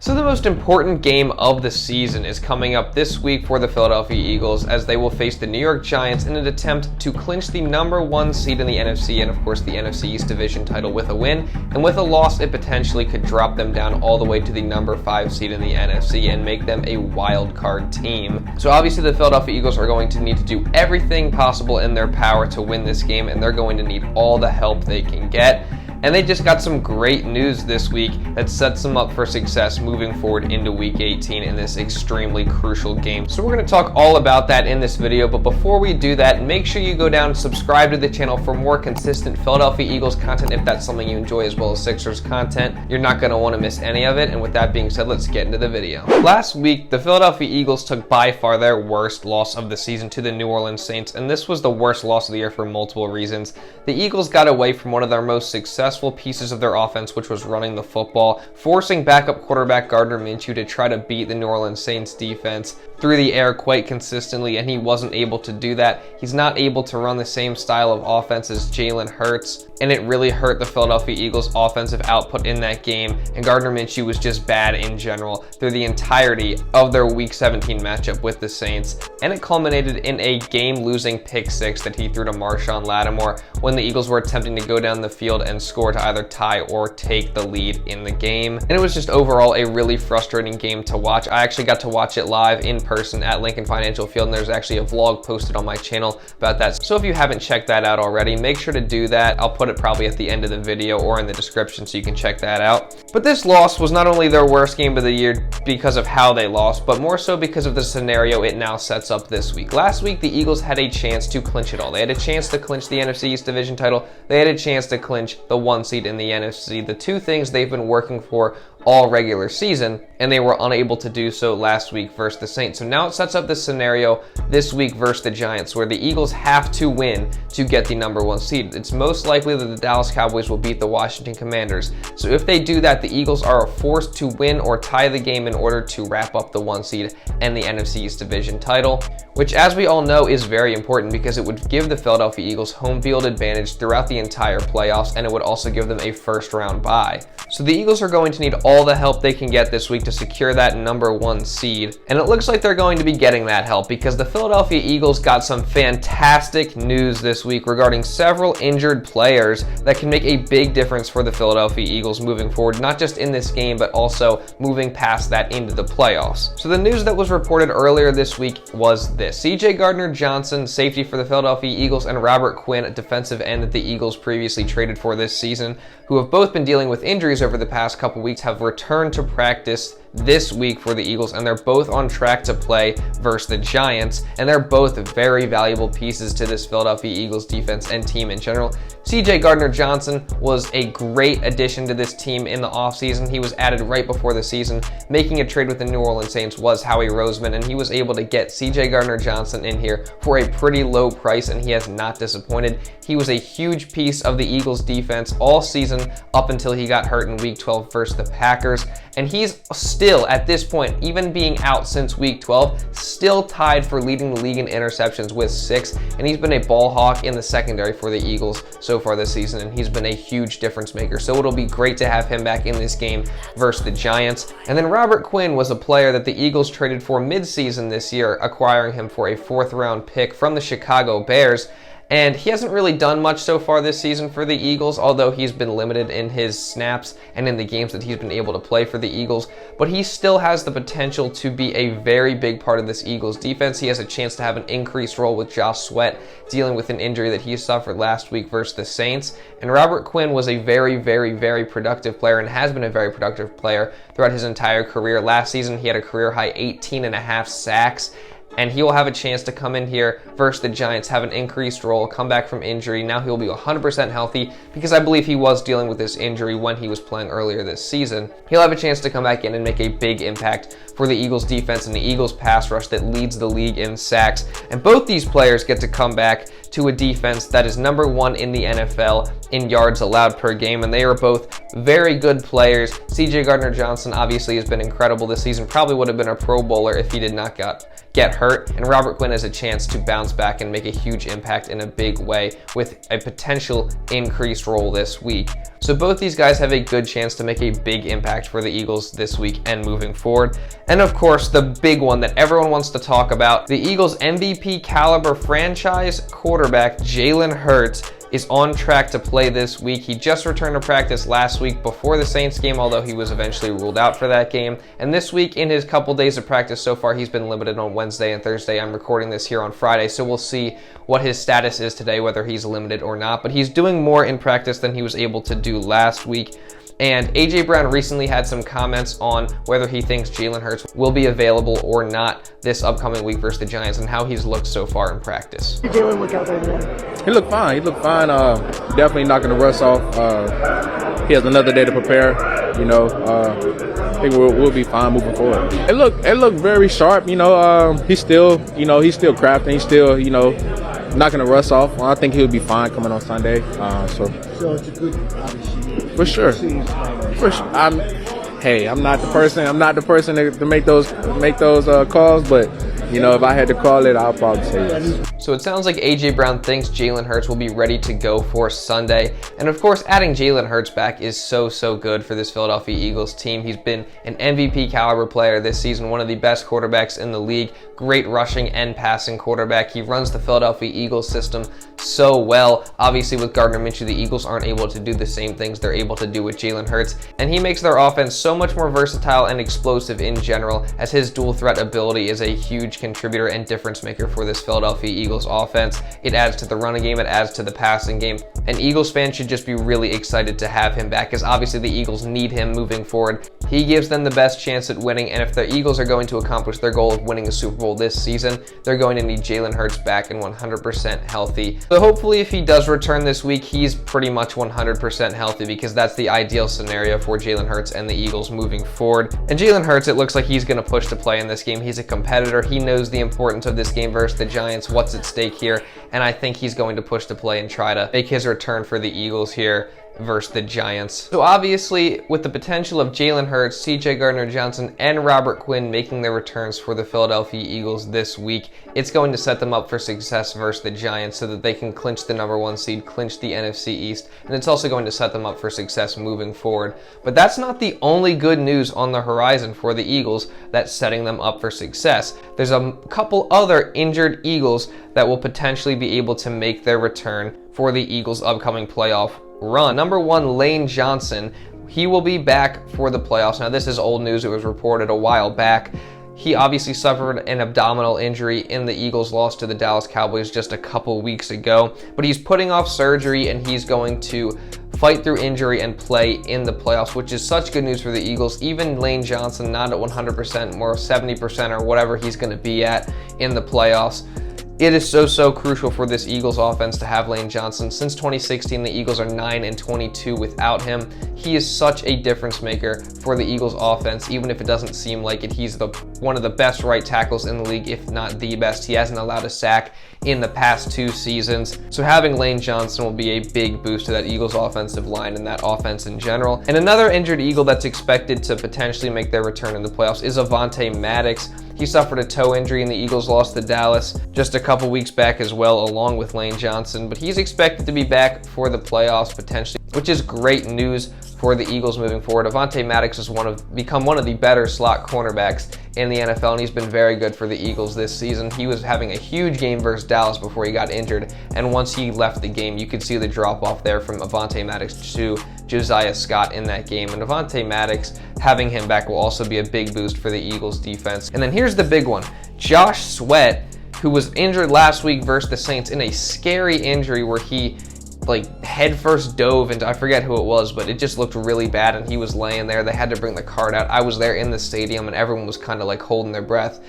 So the most important game of the season is coming up this week for the Philadelphia Eagles as they will face the New York Giants in an attempt to clinch the #1 seed in the NFC and of course the NFC East division title with a win. And with a loss, it potentially could drop them down all the way to the #5 seed in the NFC and make them a wild card team. So obviously the Philadelphia Eagles are going to need to do everything possible in their power to win this game, and they're going to need all the help they can get. And they just got some great news this week that sets them up for success moving forward into Week 18 in this extremely crucial game. So we're going to talk all about that in this video, but before we do that, make sure you go down and subscribe to the channel for more consistent Philadelphia Eagles content if that's something you enjoy, as well as Sixers content. You're not going to want to miss any of it, and with that being said, let's get into the video. Last week, the Philadelphia Eagles took by far their worst loss of the season to the New Orleans Saints, and this was the worst loss of the year for multiple reasons. The Eagles got away from one of their most successful pieces of their offense, which was running the football, forcing backup quarterback Gardner-Johnson to try to beat the New Orleans Saints defense through the air quite consistently, and he wasn't able to do that. He's not able to run the same style of offense as Jalen Hurts, and it really hurt the Philadelphia Eagles offensive output in that game, and Gardner-Johnson was just bad in general through the entirety of their Week 17 matchup with the Saints, and it culminated in a game-losing pick six that he threw to Marshon Lattimore when the Eagles were attempting to go down the field and score to either tie or take the lead in the game. And it was just overall a really frustrating game to watch. I actually got to watch it live in person at Lincoln Financial Field, and there's actually a vlog posted on my channel about that. So if you haven't checked that out already, make sure to do that. I'll put it probably at the end of the video or in the description so you can check that out. But this loss was not only their worst game of the year because of how they lost, but more so because of the scenario it now sets up this week. Last week, the Eagles had a chance to clinch it all. They had a chance to clinch the NFC East division title. They had a chance to clinch the 1 seed in the NFC, the two things they've been working for all regular season, and they were unable to do so last week versus the Saints. So now it sets up this scenario this week versus the Giants where the Eagles have to win to get the #1 seed. It's most likely that the Dallas Cowboys will beat the Washington Commanders. So if they do that, the Eagles are forced to win or tie the game in order to wrap up the 1 seed and the NFC East division title, which, as we all know, is very important because it would give the Philadelphia Eagles home field advantage throughout the entire playoffs, and it would also give them a first-round bye. So the Eagles are going to need all the help they can get this week to secure that #1 seed, and it looks like they're going to be getting that help because the Philadelphia Eagles got some fantastic news this week regarding several injured players that can make a big difference for the Philadelphia Eagles moving forward, not just in this game, but also moving past that into the playoffs. So the news that was reported earlier this week was this: CJ Gardner-Johnson, safety for the Philadelphia Eagles, and Robert Quinn, a defensive end that the Eagles previously traded for this season, who have both been dealing with injuries over the past couple weeks, have returned to practice this week for the Eagles, and they're both on track to play versus the Giants, and they're both very valuable pieces to this Philadelphia Eagles defense and team in general. CJ Gardner-Johnson was a great addition to this team in the offseason. He was added right before the season. Making a trade with the New Orleans Saints was Howie Roseman, and he was able to get CJ Gardner-Johnson in here for a pretty low price, and he has not disappointed. He was a huge piece of the Eagles defense all season up until he got hurt in Week 12 versus the Packers, and he's still, at this point, even being out since Week 12, still tied for leading the league in interceptions with 6, and he's been a ball hawk in the secondary for the Eagles so far this season, and he's been a huge difference maker. So it'll be great to have him back in this game versus the Giants. And then Robert Quinn was a player that the Eagles traded for mid-season this year, acquiring him for a 4th-round pick from the Chicago Bears. And he hasn't really done much so far this season for the Eagles, although he's been limited in his snaps and in the games that he's been able to play for the Eagles. But he still has the potential to be a very big part of this Eagles defense. He has a chance to have an increased role with Josh Sweat dealing with an injury that he suffered last week versus the Saints. And Robert Quinn was a very productive player and has been a very productive player throughout his entire career. Last season, he had a career-high 18.5 sacks. And he will have a chance to come in here versus the Giants, have an increased role, come back from injury. Now he'll be 100% healthy because I believe he was dealing with this injury when he was playing earlier this season. He'll have a chance to come back in and make a big impact for the Eagles defense and the Eagles pass rush that leads the league in sacks. And both these players get to come back to a defense that is #1 in the NFL in yards allowed per game, and they are both very good players. CJ Gardner-Johnson obviously has been incredible this season, probably would have been a Pro Bowler if he did not get hurt, and Robert Quinn has a chance to bounce back and make a huge impact in a big way with a potential increased role this week. So both these guys have a good chance to make a big impact for the Eagles this week and moving forward. And of course, the big one that everyone wants to talk about, the Eagles MVP caliber franchise quarterback Jalen Hurts is on track to play this week. He just returned to practice last week before the Saints game, although he was eventually ruled out for that game. And this week, in his couple days of practice so far, he's been limited on Wednesday and Thursday. I'm recording this here on Friday, so we'll see what his status is today, whether he's limited or not. But he's doing more in practice than he was able to do last week. And A.J. Brown recently had some comments on whether he thinks Jalen Hurts will be available or not this upcoming week versus the Giants and how he's looked so far in practice. Did Jalen look out there today? He looked fine. Definitely not going to rush off. He has another day to prepare. I think we'll be fine moving forward. It looked very sharp. He's still crafting. He's still, not going to rush off. I think he'll be fine coming on Sunday. So it's a good opportunity. For sure. I'm not the person to make those calls, but if I had to call it, I'll probably say yes. So it sounds like A.J. Brown thinks Jalen Hurts will be ready to go for Sunday. And of course, adding Jalen Hurts back is so good for this Philadelphia Eagles team. He's been an MVP caliber player this season, one of the best quarterbacks in the league, great rushing and passing quarterback. He runs the Philadelphia Eagles system so well. Obviously, with Gardner Minshew, the Eagles aren't able to do the same things they're able to do with Jalen Hurts. And he makes their offense so much more versatile and explosive in general, as his dual threat ability is a huge contributor and difference maker for this Philadelphia Eagles offense. It adds to the running game, it adds to the passing game, and Eagles fans should just be really excited to have him back, as obviously the Eagles need him moving forward. He gives them the best chance at winning, and if the Eagles are going to accomplish their goal of winning a Super Bowl this season, they're going to need Jalen Hurts back and 100% healthy. So hopefully if he does return this week, he's pretty much 100% healthy, because that's the ideal scenario for Jalen Hurts and the Eagles moving forward. And Jalen Hurts, it looks like he's going to push to play in this game. He's a competitor. He knows the importance of this game versus the Giants, what's at stake here, and I think he's going to push to play and try to make his return for the Eagles here versus the Giants. So obviously, with the potential of Jalen Hurts, CJ Gardner-Johnson, and Robert Quinn making their returns for the Philadelphia Eagles this week, it's going to set them up for success versus the Giants so that they can clinch the #1 seed, clinch the NFC East, and it's also going to set them up for success moving forward. But that's not the only good news on the horizon for the Eagles that's setting them up for success. There's a couple other injured Eagles that will potentially be able to make their return for the Eagles' upcoming playoff run. Number one, Lane Johnson. He will be back for the playoffs. Now, this is old news. It was reported a while back. He obviously suffered an abdominal injury in the Eagles' loss to the Dallas Cowboys just a couple weeks ago, but he's putting off surgery and he's going to fight through injury and play in the playoffs, which is such good news for the Eagles. Even Lane Johnson, not at 100%, more 70% or whatever he's going to be at in the playoffs. It is so crucial for this Eagles offense to have Lane Johnson. Since 2016, the Eagles are 9-22 without him. He is such a difference maker for the Eagles offense, even if it doesn't seem like it. He's one of the best right tackles in the league, if not the best. He hasn't allowed a sack in the past 2 seasons. So having Lane Johnson will be a big boost to that Eagles offensive line and that offense in general. And another injured Eagle that's expected to potentially make their return in the playoffs is Avonte Maddox. He suffered a toe injury and the Eagles lost to Dallas just a couple weeks back as well, along with Lane Johnson. But he's expected to be back for the playoffs potentially, which is great news for the Eagles moving forward. Avonte Maddox has become one of the better slot cornerbacks in the NFL, and he's been very good for the Eagles this season. He was having a huge game versus Dallas before he got injured, and once he left the game, you could see the drop-off there from Avonte Maddox to Josiah Scott in that game. And Avonte Maddox, having him back will also be a big boost for the Eagles defense. And then here's the big one. Josh Sweat, who was injured last week versus the Saints in a scary injury where he head first dove into, I forget who it was, but it just looked really bad and he was laying there. They had to bring the cart out. I was there in the stadium and everyone was kind of holding their breath,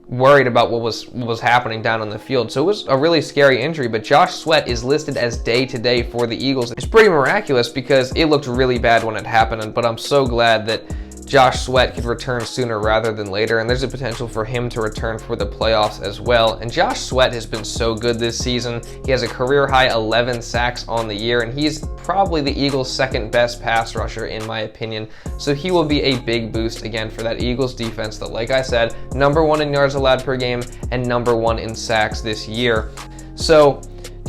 worried about what was happening down on the field. So it was a really scary injury, but Josh Sweat is listed as day-to-day for the Eagles. It's pretty miraculous because it looked really bad when it happened, but I'm so glad that Josh Sweat could return sooner rather than later, and there's a potential for him to return for the playoffs as well. And Josh Sweat has been so good this season. He has a career-high 11 sacks on the year, and he's probably the Eagles' second best pass rusher in my opinion. So he will be a big boost again for that Eagles defense that, like I said, #1 in yards allowed per game and #1 in sacks this year. So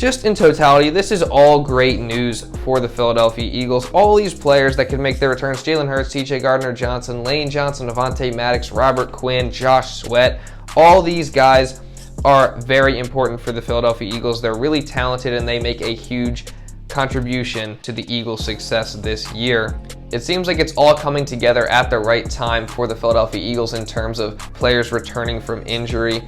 just in totality, this is all great news for the Philadelphia Eagles. All these players that can make their returns: Jalen Hurts, TJ Gardner-Johnson, Lane Johnson, Avonte Maddox, Robert Quinn, Josh Sweat, all these guys are very important for the Philadelphia Eagles. They're really talented and they make a huge contribution to the Eagles' success this year. It seems like it's all coming together at the right time for the Philadelphia Eagles in terms of players returning from injury.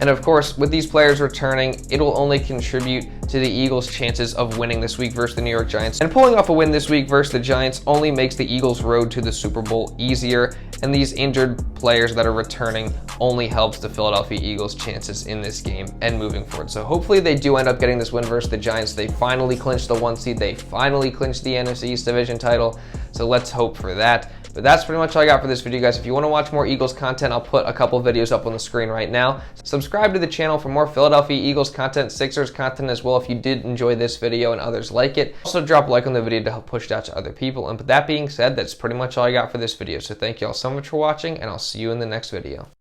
And of course, with these players returning, it will only contribute to the Eagles' chances of winning this week versus the New York Giants. And pulling off a win this week versus the Giants only makes the Eagles' road to the Super Bowl easier. And these injured players that are returning only helps the Philadelphia Eagles' chances in this game and moving forward. So hopefully they do end up getting this win versus the Giants. They finally clinched the 1 seed. They finally clinched the NFC East division title. So let's hope for that. But that's pretty much all I got for this video, guys. If you want to watch more Eagles content, I'll put a couple videos up on the screen right now. Subscribe to the channel for more Philadelphia Eagles content, Sixers content as well if you did enjoy this video and others like it. Also drop a like on the video to help push it out to other people. And with that being said, that's pretty much all I got for this video. So thank you all so much for watching, and I'll see you in the next video.